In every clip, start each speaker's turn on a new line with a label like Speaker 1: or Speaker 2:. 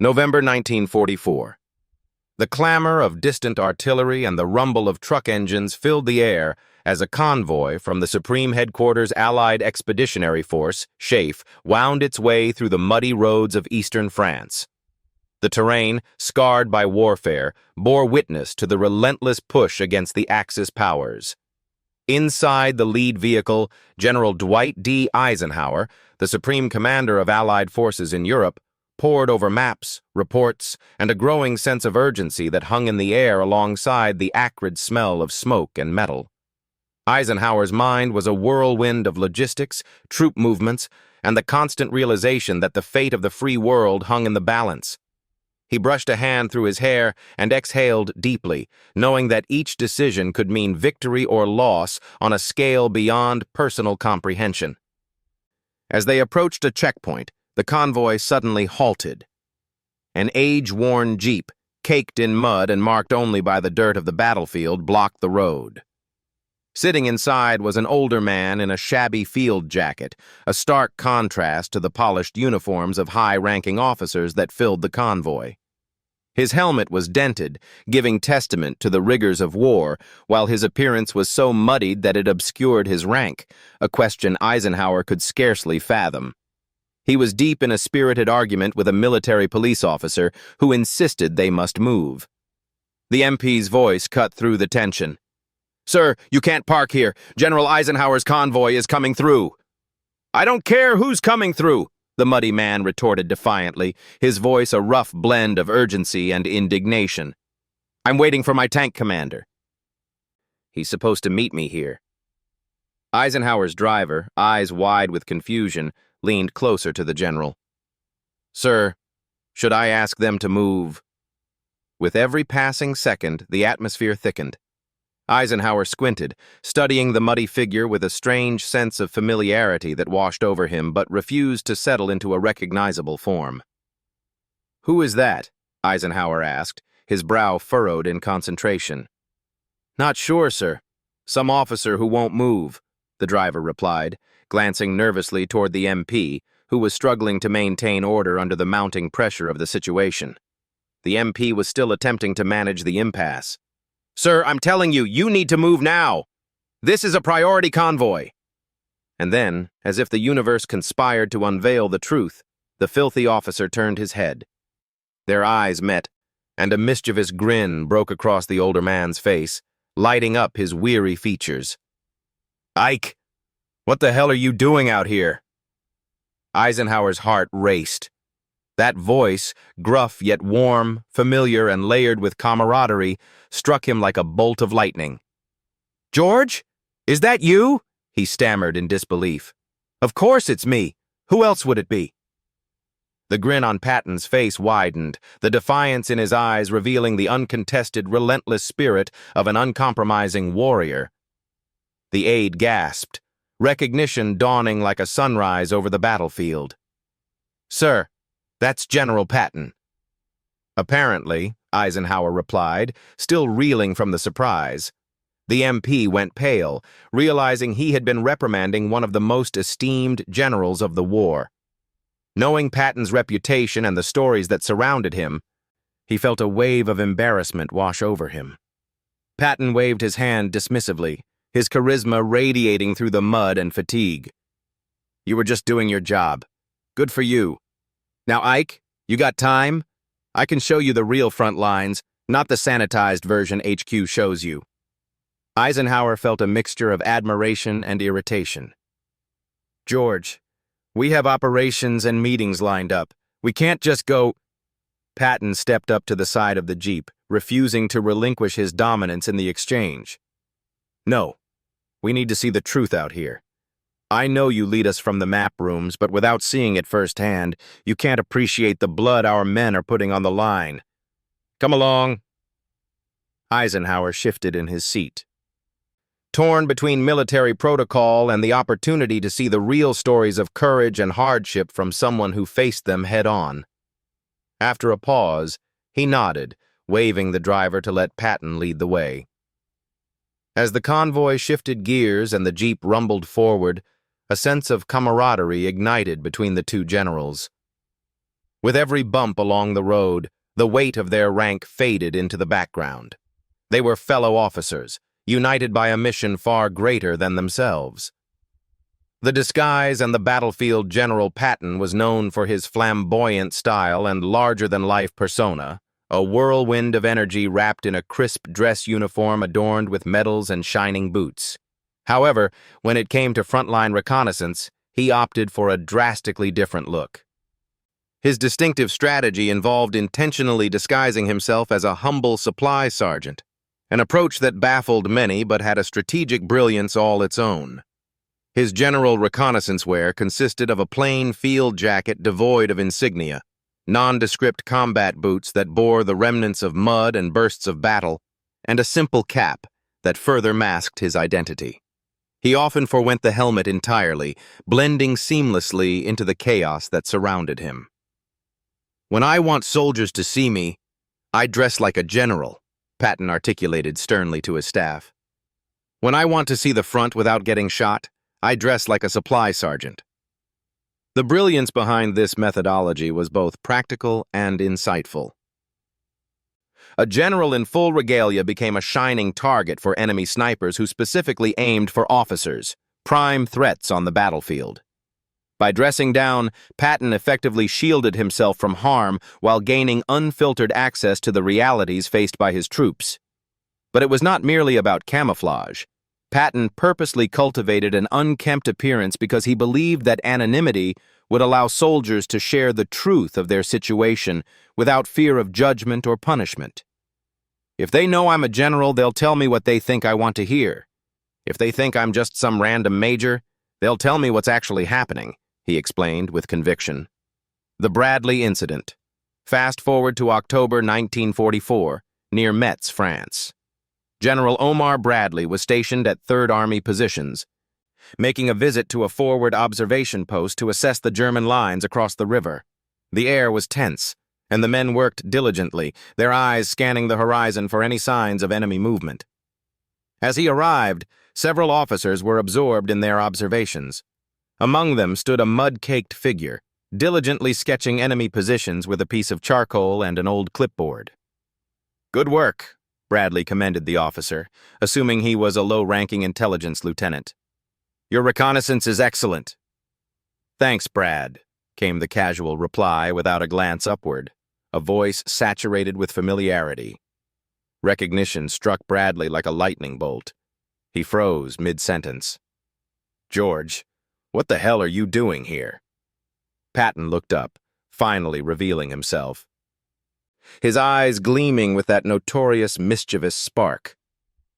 Speaker 1: November 1944. The clamor of distant artillery and the rumble of truck engines filled the air as a convoy from the Supreme Headquarters Allied Expeditionary Force, SHAEF, wound its way through the muddy roads of eastern France. The terrain, scarred by warfare, bore witness to the relentless push against the Axis powers. Inside the lead vehicle, General Dwight D. Eisenhower, the Supreme Commander of Allied forces in Europe, pored over maps, reports, and a growing sense of urgency that hung in the air alongside the acrid smell of smoke and metal. Eisenhower's mind was a whirlwind of logistics, troop movements, and the constant realization that the fate of the free world hung in the balance. He brushed a hand through his hair and exhaled deeply, knowing that each decision could mean victory or loss on a scale beyond personal comprehension. As they approached a checkpoint, the convoy suddenly halted. An age-worn jeep, caked in mud and marked only by the dirt of the battlefield, blocked the road. Sitting inside was an older man in a shabby field jacket, a stark contrast to the polished uniforms of high-ranking officers that filled the convoy. His helmet was dented, giving testament to the rigors of war, while his appearance was so muddied that it obscured his rank, a question Eisenhower could scarcely fathom. He was deep in a spirited argument with a military police officer who insisted they must move. The MP's voice cut through the tension. "Sir, you can't park here. General Eisenhower's convoy is coming through." "I don't care who's coming through," the muddy man retorted defiantly, his voice a rough blend of urgency and indignation. "I'm waiting for my tank commander." "He's supposed to meet me here." Eisenhower's driver, eyes wide with confusion, leaned closer to the general. "Sir, should I ask them to move?" With every passing second, the atmosphere thickened. Eisenhower squinted, studying the muddy figure with a strange sense of familiarity that washed over him but refused to settle into a recognizable form. "Who is that?" Eisenhower asked, his brow furrowed in concentration. "Not sure, sir. Some officer who won't move," the driver replied, glancing nervously toward the MP, who was struggling to maintain order under the mounting pressure of the situation. The MP was still attempting to manage the impasse. "Sir, I'm telling you, you need to move now. This is a priority convoy." And then, as if the universe conspired to unveil the truth, the filthy officer turned his head. Their eyes met, and a mischievous grin broke across the older man's face, lighting up his weary features. "Ike, what the hell are you doing out here?" Eisenhower's heart raced. That voice, gruff yet warm, familiar and layered with camaraderie, struck him like a bolt of lightning. "George? Is that you?" he stammered in disbelief. "Of course it's me. Who else would it be?" The grin on Patton's face widened, the defiance in his eyes revealing the uncontested, relentless spirit of an uncompromising warrior. The aide gasped, recognition dawning like a sunrise over the battlefield. "Sir, that's General Patton." "Apparently," Eisenhower replied, still reeling from the surprise. The MP went pale, realizing he had been reprimanding one of the most esteemed generals of the war. Knowing Patton's reputation and the stories that surrounded him, he felt a wave of embarrassment wash over him. Patton waved his hand dismissively, his charisma radiating through the mud and fatigue. "You were just doing your job. Good for you. Now, Ike, you got time? I can show you the real front lines, not the sanitized version HQ shows you." Eisenhower felt a mixture of admiration and irritation. "George, we have operations and meetings lined up. We can't just go—" Patton stepped up to the side of the jeep, refusing to relinquish his dominance in the exchange. "No, we need to see the truth out here. I know you lead us from the map rooms, but without seeing it firsthand, you can't appreciate the blood our men are putting on the line. Come along." Eisenhower shifted in his seat. Torn between military protocol and the opportunity to see the real stories of courage and hardship from someone who faced them head-on. After a pause, he nodded, waving the driver to let Patton lead the way. As the convoy shifted gears and the jeep rumbled forward, a sense of camaraderie ignited between the two generals. With every bump along the road, the weight of their rank faded into the background. They were fellow officers, united by a mission far greater than themselves. The disguise and the battlefield General Patton was known for his flamboyant style and larger-than-life persona, a whirlwind of energy wrapped in a crisp dress uniform adorned with medals and shining boots. However, when it came to frontline reconnaissance, he opted for a drastically different look. His distinctive strategy involved intentionally disguising himself as a humble supply sergeant, an approach that baffled many but had a strategic brilliance all its own. His general reconnaissance wear consisted of a plain field jacket devoid of insignia, nondescript combat boots that bore the remnants of mud and bursts of battle, and a simple cap that further masked his identity. He often forwent the helmet entirely, blending seamlessly into the chaos that surrounded him. "When I want soldiers to see me, I dress like a general," Patton articulated sternly to his staff. "When I want to see the front without getting shot, I dress like a supply sergeant." The brilliance behind this methodology was both practical and insightful. A general in full regalia became a shining target for enemy snipers who specifically aimed for officers, prime threats on the battlefield. By dressing down, Patton effectively shielded himself from harm while gaining unfiltered access to the realities faced by his troops. But it was not merely about camouflage. Patton purposely cultivated an unkempt appearance because he believed that anonymity would allow soldiers to share the truth of their situation without fear of judgment or punishment. "If they know I'm a general, they'll tell me what they think I want to hear. If they think I'm just some random major, they'll tell me what's actually happening," he explained with conviction. The Bradley Incident. Fast forward to October 1944, near Metz, France. General Omar Bradley was stationed at Third Army positions, making a visit to a forward observation post to assess the German lines across the river. The air was tense, and the men worked diligently, their eyes scanning the horizon for any signs of enemy movement. As he arrived, several officers were absorbed in their observations. Among them stood a mud-caked figure, diligently sketching enemy positions with a piece of charcoal and an old clipboard. "Good work," Bradley commended the officer, assuming he was a low-ranking intelligence lieutenant. "Your reconnaissance is excellent." "Thanks, Brad," came the casual reply without a glance upward, a voice saturated with familiarity. Recognition struck Bradley like a lightning bolt. He froze mid-sentence. "George, what the hell are you doing here?" Patton looked up, finally revealing himself, his eyes gleaming with that notorious mischievous spark.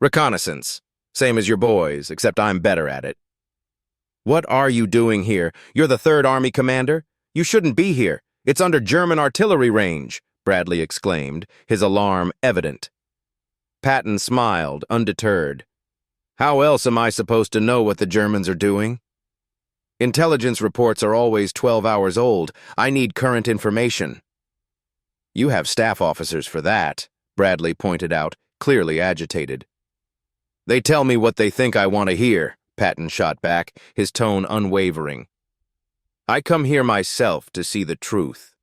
Speaker 1: "Reconnaissance. Same as your boys, except I'm better at it." "What are you doing here? You're the Third Army commander? You shouldn't be here. It's under German artillery range," Bradley exclaimed, his alarm evident. Patton smiled, undeterred. "How else am I supposed to know what the Germans are doing? Intelligence reports are always 12 hours old. I need current information." "You have staff officers for that," Bradley pointed out, clearly agitated. "They tell me what they think I want to hear," Patton shot back, his tone unwavering. "I come here myself to see the truth."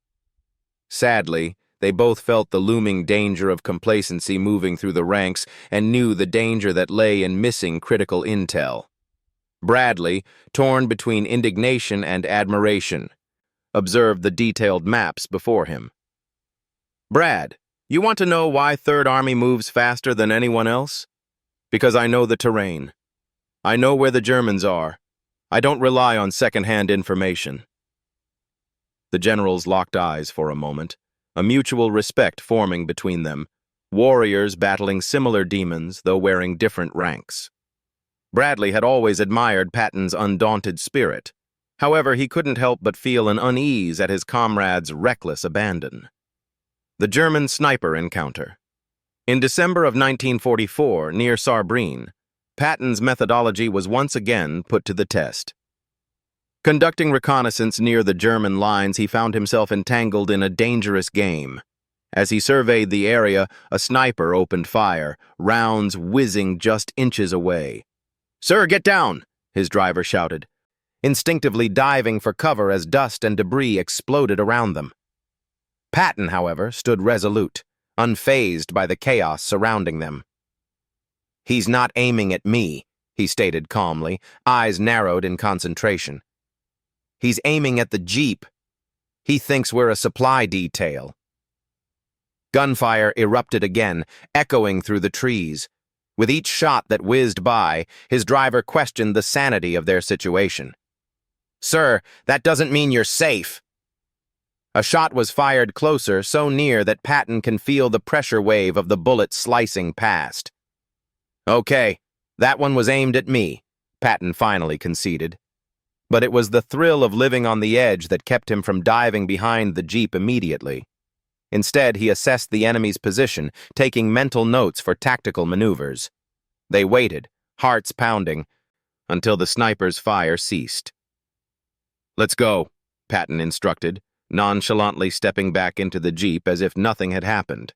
Speaker 1: Sadly, they both felt the looming danger of complacency moving through the ranks and knew the danger that lay in missing critical intel. Bradley, torn between indignation and admiration, observed the detailed maps before him. "Brad, you want to know why Third Army moves faster than anyone else? Because I know the terrain. I know where the Germans are. I don't rely on second-hand information." The generals locked eyes for a moment, a mutual respect forming between them, warriors battling similar demons, though wearing different ranks. Bradley had always admired Patton's undaunted spirit. However, he couldn't help but feel an unease at his comrade's reckless abandon. The German sniper encounter. In December of 1944, near Saarbrücken, Patton's methodology was once again put to the test. Conducting reconnaissance near the German lines, he found himself entangled in a dangerous game. As he surveyed the area, a sniper opened fire, rounds whizzing just inches away. "Sir, get down!" his driver shouted, instinctively diving for cover as dust and debris exploded around them. Patton, however, stood resolute, unfazed by the chaos surrounding them. "He's not aiming at me," he stated calmly, eyes narrowed in concentration. "He's aiming at the jeep. He thinks we're a supply detail." Gunfire erupted again, echoing through the trees. With each shot that whizzed by, his driver questioned the sanity of their situation. "Sir, that doesn't mean you're safe." A shot was fired closer, so near that Patton can feel the pressure wave of the bullet slicing past. "Okay, that one was aimed at me," Patton finally conceded. But it was the thrill of living on the edge that kept him from diving behind the jeep immediately. Instead, he assessed the enemy's position, taking mental notes for tactical maneuvers. They waited, hearts pounding, until the sniper's fire ceased. "Let's go," Patton instructed, nonchalantly stepping back into the jeep as if nothing had happened.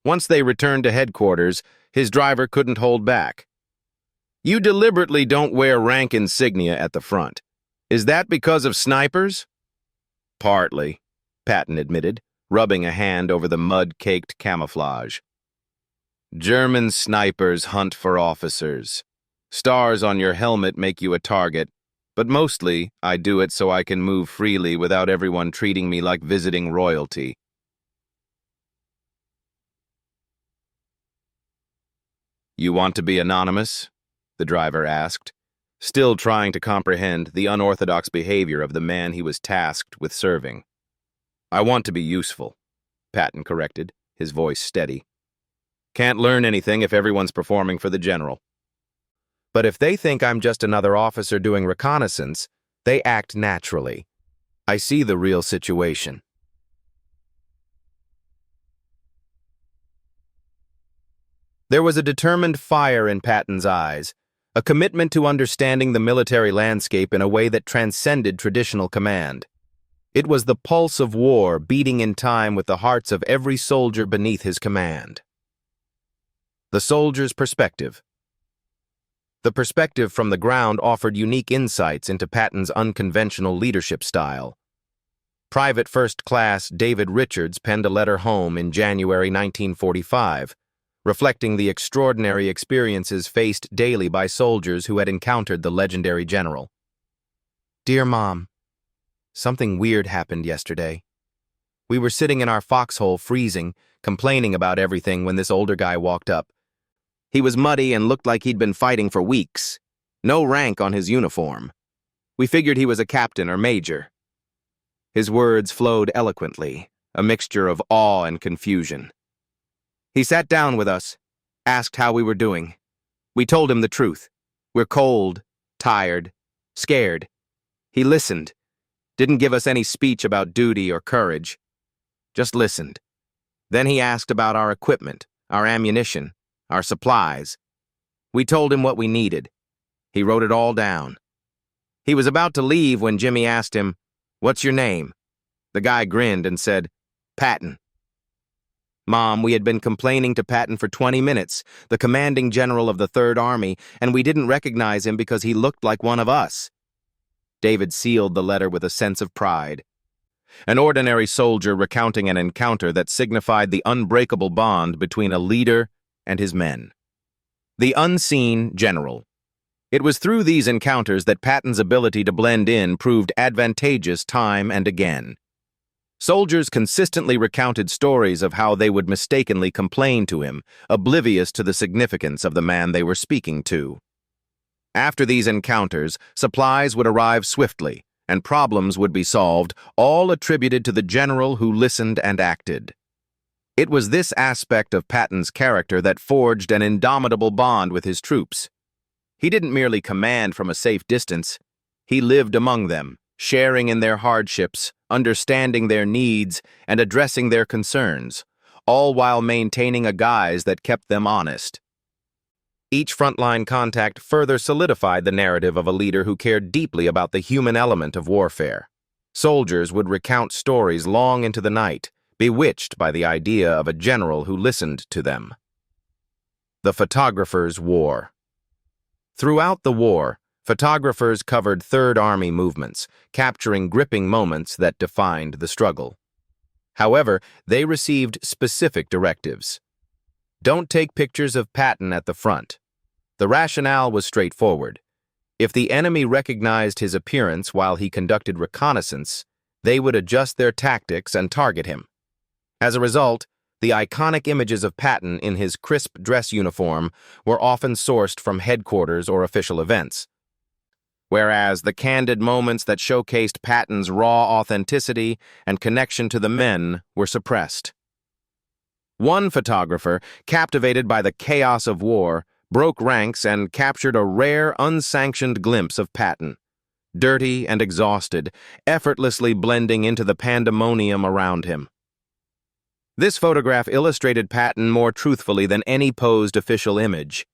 Speaker 1: Once they returned to headquarters, his driver couldn't hold back. "You deliberately don't wear rank insignia at the front. Is that because of snipers?" "Partly," Patton admitted, rubbing a hand over the mud-caked camouflage. "German snipers hunt for officers. Stars on your helmet make you a target, but mostly I do it so I can move freely without everyone treating me like visiting royalty." "You want to be anonymous?" the driver asked, still trying to comprehend the unorthodox behavior of the man he was tasked with serving. "I want to be useful," Patton corrected, his voice steady. "Can't learn anything if everyone's performing for the general." "But if they think I'm just another officer doing reconnaissance, they act naturally. I see the real situation." There was a determined fire in Patton's eyes, a commitment to understanding the military landscape in a way that transcended traditional command. It was the pulse of war beating in time with the hearts of every soldier beneath his command. The soldier's perspective. The perspective from the ground offered unique insights into Patton's unconventional leadership style. Private First Class David Richards penned a letter home in January 1945, reflecting the extraordinary experiences faced daily by soldiers who had encountered the legendary general. "Dear Mom, something weird happened yesterday. We were sitting in our foxhole freezing, complaining about everything when this older guy walked up. He was muddy and looked like he'd been fighting for weeks. No rank on his uniform. We figured he was a captain or major." His words flowed eloquently, a mixture of awe and confusion. "He sat down with us, asked how we were doing. We told him the truth. We're cold, tired, scared. He listened, didn't give us any speech about duty or courage. Just listened. Then he asked about our equipment, our ammunition, our supplies. We told him what we needed. He wrote it all down. He was about to leave when Jimmy asked him, 'What's your name?' The guy grinned and said, 'Patton.' Mom, we had been complaining to Patton for 20 minutes, the commanding general of the Third Army, and we didn't recognize him because he looked like one of us." David sealed the letter with a sense of pride. An ordinary soldier recounting an encounter that signified the unbreakable bond between a leader and his men. The unseen general. It was through these encounters that Patton's ability to blend in proved advantageous time and again. Soldiers consistently recounted stories of how they would mistakenly complain to him, oblivious to the significance of the man they were speaking to. After these encounters, supplies would arrive swiftly, and problems would be solved, all attributed to the general who listened and acted. It was this aspect of Patton's character that forged an indomitable bond with his troops. He didn't merely command from a safe distance. He lived among them, sharing in their hardships, understanding their needs, and addressing their concerns, all while maintaining a guise that kept them honest. Each frontline contact further solidified the narrative of a leader who cared deeply about the human element of warfare. Soldiers would recount stories long into the night, bewitched by the idea of a general who listened to them. The Photographer's War. Throughout the war, photographers covered Third Army movements, capturing gripping moments that defined the struggle. However, they received specific directives. Don't take pictures of Patton at the front. The rationale was straightforward. If the enemy recognized his appearance while he conducted reconnaissance, they would adjust their tactics and target him. As a result, the iconic images of Patton in his crisp dress uniform were often sourced from headquarters or official events, whereas the candid moments that showcased Patton's raw authenticity and connection to the men were suppressed. One photographer, captivated by the chaos of war, broke ranks and captured a rare, unsanctioned glimpse of Patton, dirty and exhausted, effortlessly blending into the pandemonium around him. This photograph illustrated Patton more truthfully than any posed official image,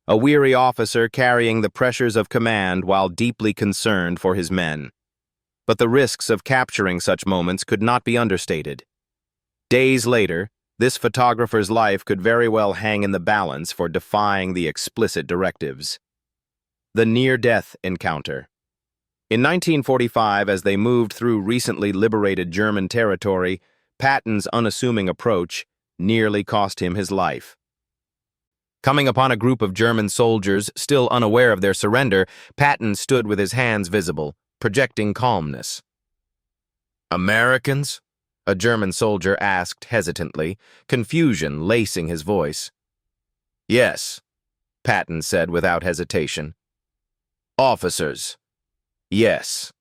Speaker 1: a weary officer carrying the pressures of command while deeply concerned for his men. But the risks of capturing such moments could not be understated. Days later, this photographer's life could very well hang in the balance for defying the explicit directives. The near-death encounter. In 1945, as they moved through recently liberated German territory, Patton's unassuming approach nearly cost him his life. Coming upon a group of German soldiers still unaware of their surrender, Patton stood with his hands visible, projecting calmness. "Americans?" a German soldier asked hesitantly, confusion lacing his voice. "Yes," Patton said without hesitation. "Officers?" "Yes."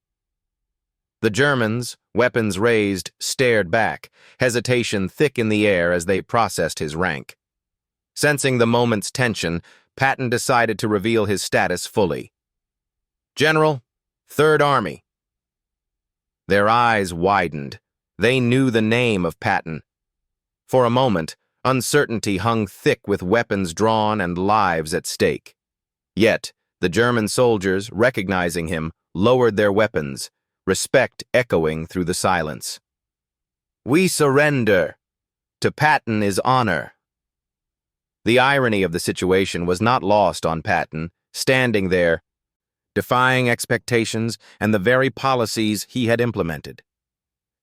Speaker 1: The Germans, weapons raised, stared back, hesitation thick in the air as they processed his rank. Sensing the moment's tension, Patton decided to reveal his status fully. "General, 3rd Army." Their eyes widened. They knew the name of Patton. For a moment, uncertainty hung thick with weapons drawn and lives at stake. Yet, the German soldiers, recognizing him, lowered their weapons, respect echoing through the silence. "We surrender. To Patton is honor." The irony of the situation was not lost on Patton, standing there, defying expectations and the very policies he had implemented.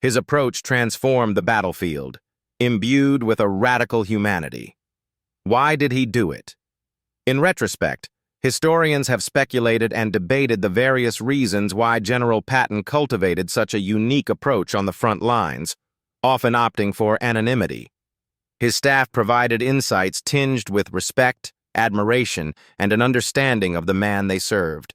Speaker 1: His approach transformed the battlefield, imbued with a radical humanity. Why did he do it? In retrospect, historians have speculated and debated the various reasons why General Patton cultivated such a unique approach on the front lines, often opting for anonymity. His staff provided insights tinged with respect, admiration, and an understanding of the man they served.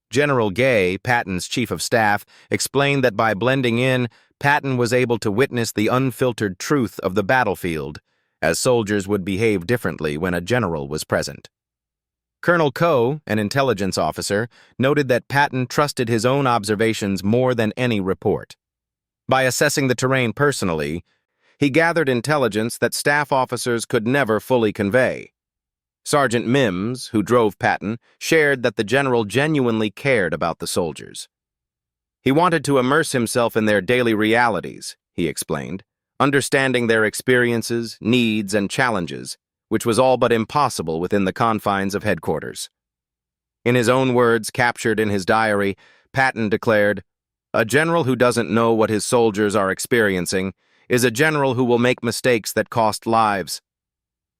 Speaker 1: General Gay, Patton's chief of staff, explained that by blending in, Patton was able to witness the unfiltered truth of the battlefield, as soldiers would behave differently when a general was present. Colonel Coe, an intelligence officer, noted that Patton trusted his own observations more than any report. By assessing the terrain personally, he gathered intelligence that staff officers could never fully convey. Sergeant Mims, who drove Patton, shared that the general genuinely cared about the soldiers. He wanted to immerse himself in their daily realities, he explained, understanding their experiences, needs, and challenges, which was all but impossible within the confines of headquarters. In his own words captured in his diary, Patton declared, "A general who doesn't know what his soldiers are experiencing is a general who will make mistakes that cost lives.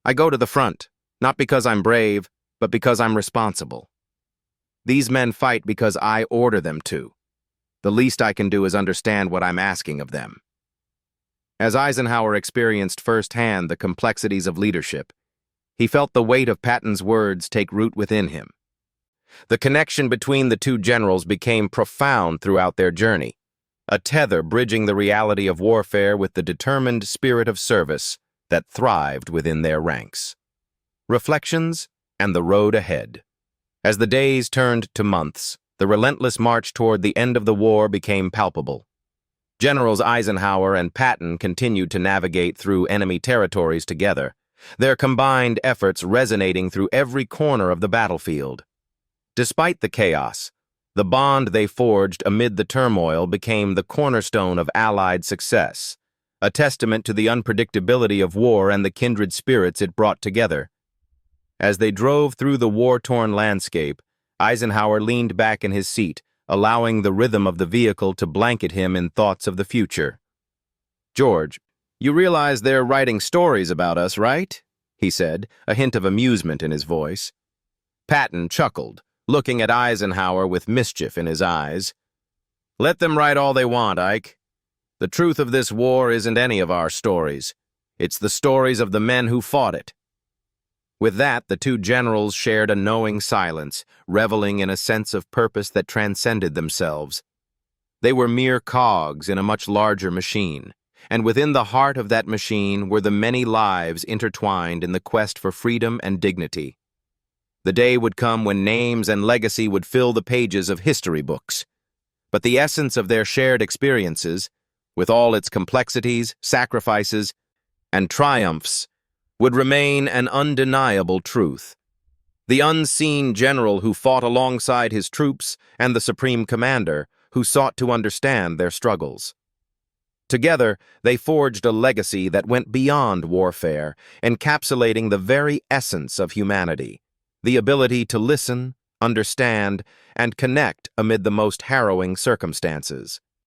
Speaker 1: I go to the front, not because I'm brave, but because I'm responsible. These men fight because I order them to. The least I can do is understand what I'm asking of them." As Eisenhower experienced firsthand the complexities of leadership, he felt the weight of Patton's words take root within him. The connection between the two generals became profound throughout their journey, a tether bridging the reality of warfare with the determined spirit of service that thrived within their ranks. Reflections and the road ahead. As the days turned to months, the relentless march toward the end of the war became palpable. Generals Eisenhower and Patton continued to navigate through enemy territories together, their combined efforts resonating through every corner of the battlefield. Despite the chaos, the bond they forged amid the turmoil became the cornerstone of Allied success, a testament to the unpredictability of war and the kindred spirits it brought together. As they drove through the war-torn landscape, Eisenhower leaned back in his seat, allowing the rhythm of the vehicle to blanket him in thoughts of the future. "George, you realize they're writing stories about us, right?" he said, a hint of amusement in his voice. Patton chuckled, looking at Eisenhower with mischief in his eyes. "Let them write all they want, Ike. The truth of this war isn't any of our stories. It's the stories of the men who fought it." With that, the two generals shared a knowing silence, reveling in a sense of purpose that transcended themselves. They were mere cogs in a much larger machine, and within the heart of that machine were the many lives intertwined in the quest for freedom and dignity. The day would come when names and legacy would fill the pages of history books. But the essence of their shared experiences, with all its complexities, sacrifices, and triumphs, would remain an undeniable truth. The unseen general who fought alongside his troops and the supreme commander who sought to understand their struggles. Together, they forged a legacy that went beyond warfare, encapsulating the very essence of humanity, the ability to listen, understand, and connect amid the most harrowing circumstances.